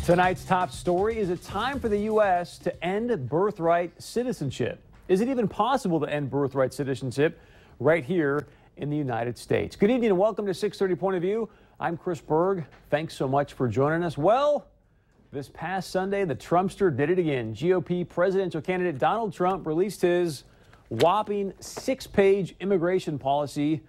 Tonight's top story: is it time for the U.S. to end birthright citizenship? Is it even possible to end birthright citizenship right here in the United States? Good evening and welcome to 630 Point of View. I'm Chris Berg. Thanks so much for joining us. Well, this past Sunday, the Trumpster did it again. GOP presidential candidate Donald Trump released his whopping 6-page immigration policy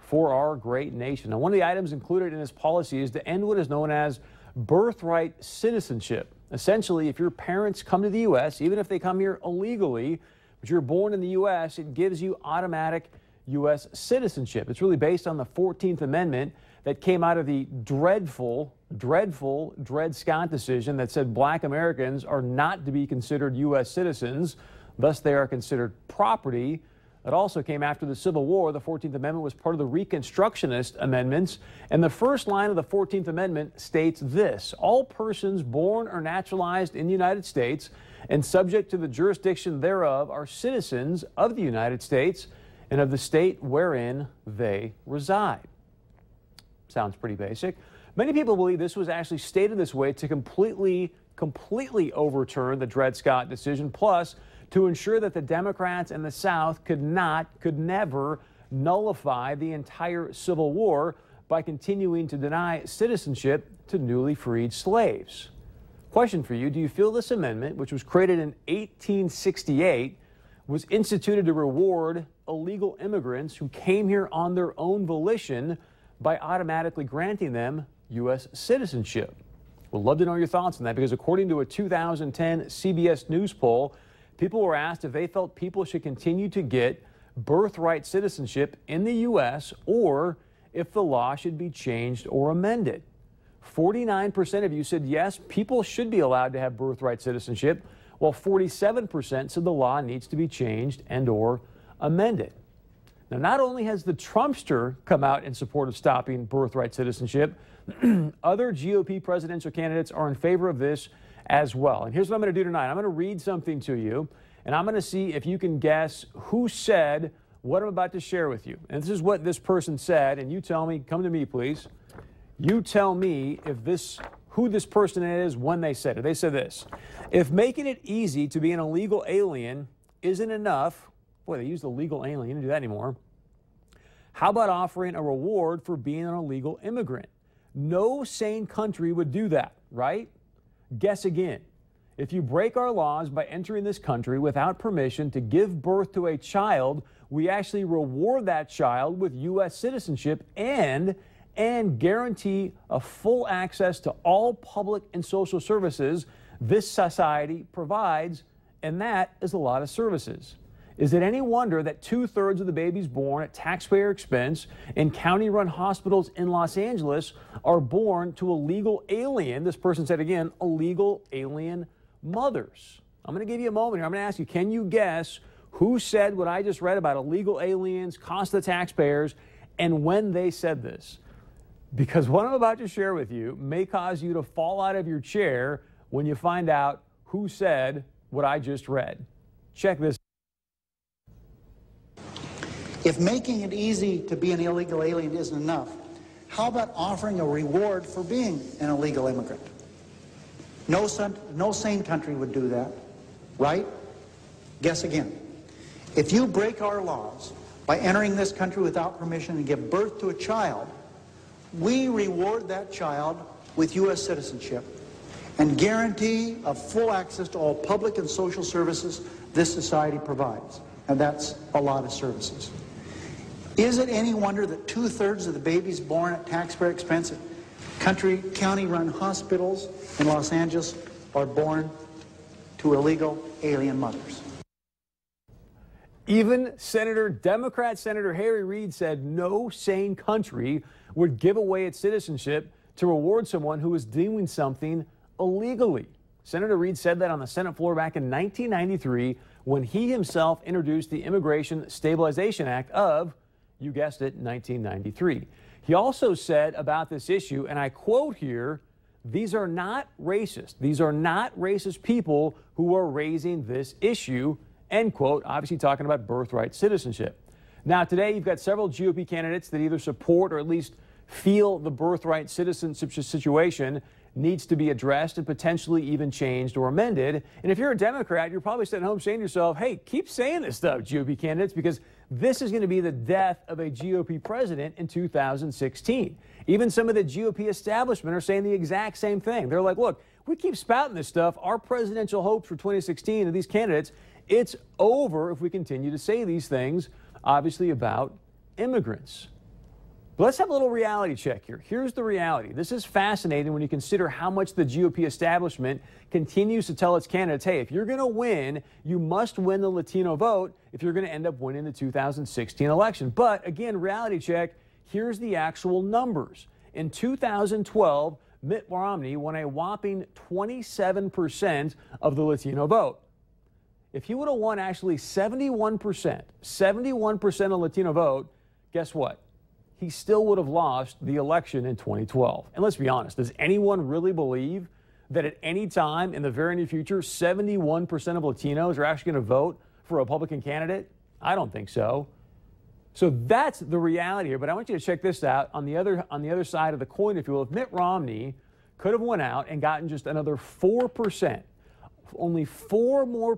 for our great nation. Now, one of the items included in his policy is to end what is known as birthright citizenship. Essentially, if your parents come to the U.S., even if they come here illegally, but you're born in the U.S., it gives you automatic U.S. citizenship. It's really based on the 14th Amendment that came out of the dreadful Dred Scott decision that said black Americans are not to be considered U.S. citizens. Thus, they are considered property. It also came after the Civil War. The 14th Amendment was part of the Reconstructionist amendments. And the first line of the 14th Amendment states this: all persons born or naturalized in the United States and subject to the jurisdiction thereof are citizens of the United States and of the state wherein they reside. Sounds pretty basic. Many people believe this was actually stated this way to completely overturn the Dred Scott decision, plus to ensure that the Democrats in the South could never nullify the entire Civil War by continuing to deny citizenship to newly freed slaves. Question for you: do you feel this amendment, which was created in 1868, was instituted to reward illegal immigrants who came here on their own volition by automatically granting them U.S. citizenship? We'd love to know your thoughts on that, because according to a 2010 CBS News poll, people were asked if they felt people should continue to get birthright citizenship in the U.S. or if the law should be changed or amended. 49% of you said yes, people should be allowed to have birthright citizenship, while 47% said the law needs to be changed and or amended. Now, not only has the Trumpster come out in support of stopping birthright citizenship, other GOP presidential candidates are in favor of this as well. And here's what I'm going to do tonight. I'm going to read something to you, and I'm going to see if you can guess who said what I'm about to share with you. And this is what this person said, and you tell me, come to me, please. You tell me who this person is when they said it. They said this: if making it easy to be an illegal alien isn't enough, boy, they use the legal alien, you don't do that anymore. How about offering a reward for being an illegal immigrant? No sane country would do that, right? Guess again. If you break our laws by entering this country without permission to give birth to a child, we actually reward that child with U.S. citizenship and guarantee a full access to all public and social services this society provides, and that is a lot of services. Is it any wonder that 2/3 of the babies born at taxpayer expense in county-run hospitals in Los Angeles are born to illegal alien, this person said again, illegal alien mothers? I'm going to give you a moment here. I'm going to ask you, can you guess who said what I just read about illegal aliens, cost of the taxpayers, and when they said this? Because what I'm about to share with you may cause you to fall out of your chair when you find out who said what I just read. Check this. If making it easy to be an illegal alien isn't enough, how about offering a reward for being an illegal immigrant? No sane country would do that, right? Guess again. If you break our laws by entering this country without permission and give birth to a child, we reward that child with U.S. citizenship and guarantee of full access to all public and social services this society provides. And that's a lot of services. Is it any wonder that 2/3 of the babies born at taxpayer expense at county-run hospitals in Los Angeles are born to illegal alien mothers? Even Democrat Senator Harry Reid said no sane country would give away its citizenship to reward someone who is doing something illegally. Senator Reid said that on the Senate floor back in 1993 when he himself introduced the Immigration Stabilization Act of, you guessed it, 1993. He also said about this issue, and I quote here, "These are not racist. These are not racist people who are raising this issue," end quote, obviously talking about birthright citizenship. Now, today you've got several GOP candidates that either support or at least feel the birthright citizenship situation needs to be addressed and potentially even changed or amended. And if you're a Democrat, you're probably sitting home saying to yourself, hey, keep saying this stuff, GOP candidates, because this is going to be the death of a GOP president in 2016. Even some of the GOP establishment are saying the exact same thing. They're like, look, we keep spouting this stuff. Our presidential hopes for 2016 of these candidates, it's over if we continue to say these things, obviously, about immigrants. But let's have a little reality check here. Here's the reality. This is fascinating when you consider how much the GOP establishment continues to tell its candidates, hey, if you're going to win, you must win the Latino vote if you're going to end up winning the 2016 election. But again, reality check, here's the actual numbers. In 2012, Mitt Romney won a whopping 27% of the Latino vote. If he would have won actually 71% of Latino vote, guess what? He still would have lost the election in 2012. And let's be honest, does anyone really believe that at any time in the very near future, 71% of Latinos are actually going to vote for a Republican candidate? I don't think so. So that's the reality here. But I want you to check this out. On the other side of the coin, if you will, if Mitt Romney could have went out and gotten just another 4%, only 4% more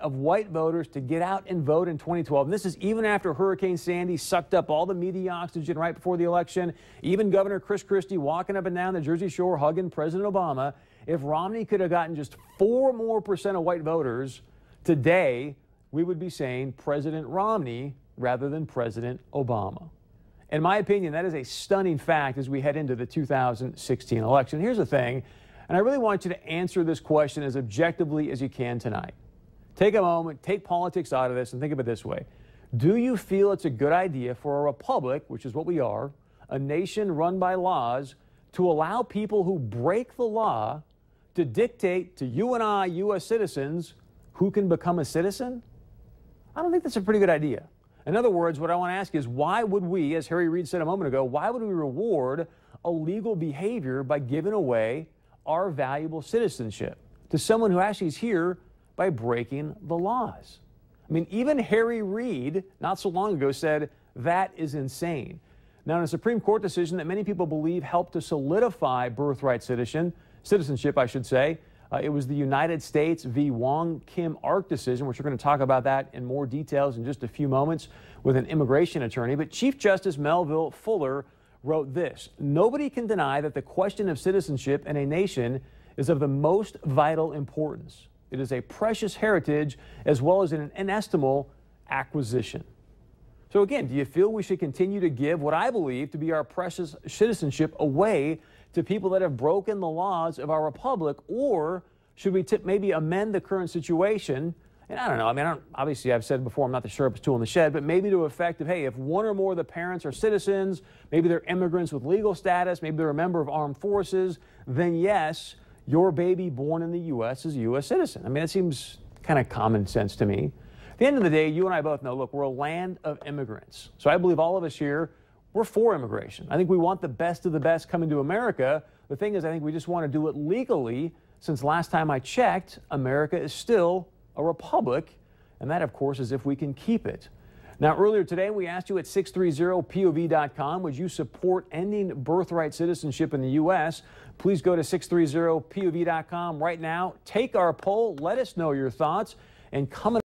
of white voters to get out and vote in 2012. And this is even after Hurricane Sandy sucked up all the media oxygen right before the election. Even Governor Chris Christie walking up and down the Jersey Shore hugging President Obama. If Romney could have gotten just 4% more of white voters, today we would be saying President Romney rather than President Obama. In my opinion, that is a stunning fact as we head into the 2016 election. Here's the thing. And I really want you to answer this question as objectively as you can tonight. Take a moment, take politics out of this, and think of it this way. Do you feel it's a good idea for a republic, which is what we are, a nation run by laws, to allow people who break the law to dictate to you and I, U.S. citizens, who can become a citizen? I don't think that's a pretty good idea. In other words, what I want to ask is, why would we, as Harry Reid said a moment ago, why would we reward illegal behavior by giving away our valuable citizenship to someone who actually is here by breaking the laws? I mean, even Harry Reid, not so long ago, said that is insane. Now, in a Supreme Court decision that many people believe helped to solidify birthright citizenship, I should say, it was the United States v. Wong Kim Ark decision, which we're going to talk about that in more details in just a few moments with an immigration attorney. But Chief Justice Melville Fuller wrote this: nobody can deny that the question of citizenship in a nation is of the most vital importance. It is a precious heritage as well as an inestimable acquisition. So again, do you feel we should continue to give what I believe to be our precious citizenship away to people that have broken the laws of our republic, or should we maybe amend the current situation? And I don't know. I mean, obviously, I've said before, I'm not the sharpest tool in the shed, but maybe to effect of, hey, if one or more of the parents are citizens, maybe they're immigrants with legal status, maybe they're a member of armed forces, then yes, your baby born in the U.S. is a U.S. citizen. I mean, it seems kind of common sense to me. At the end of the day, you and I both know, look, we're a land of immigrants. So I believe all of us here, we're for immigration. I think we want the best of the best coming to America. The thing is, I think we just want to do it legally, since last time I checked, America is still a republic, and that, of course, is if we can keep it. Now, earlier today, we asked you at 630POV.com, would you support ending birthright citizenship in the U.S.? Please go to 630POV.com right now. Take our poll. Let us know your thoughts. And coming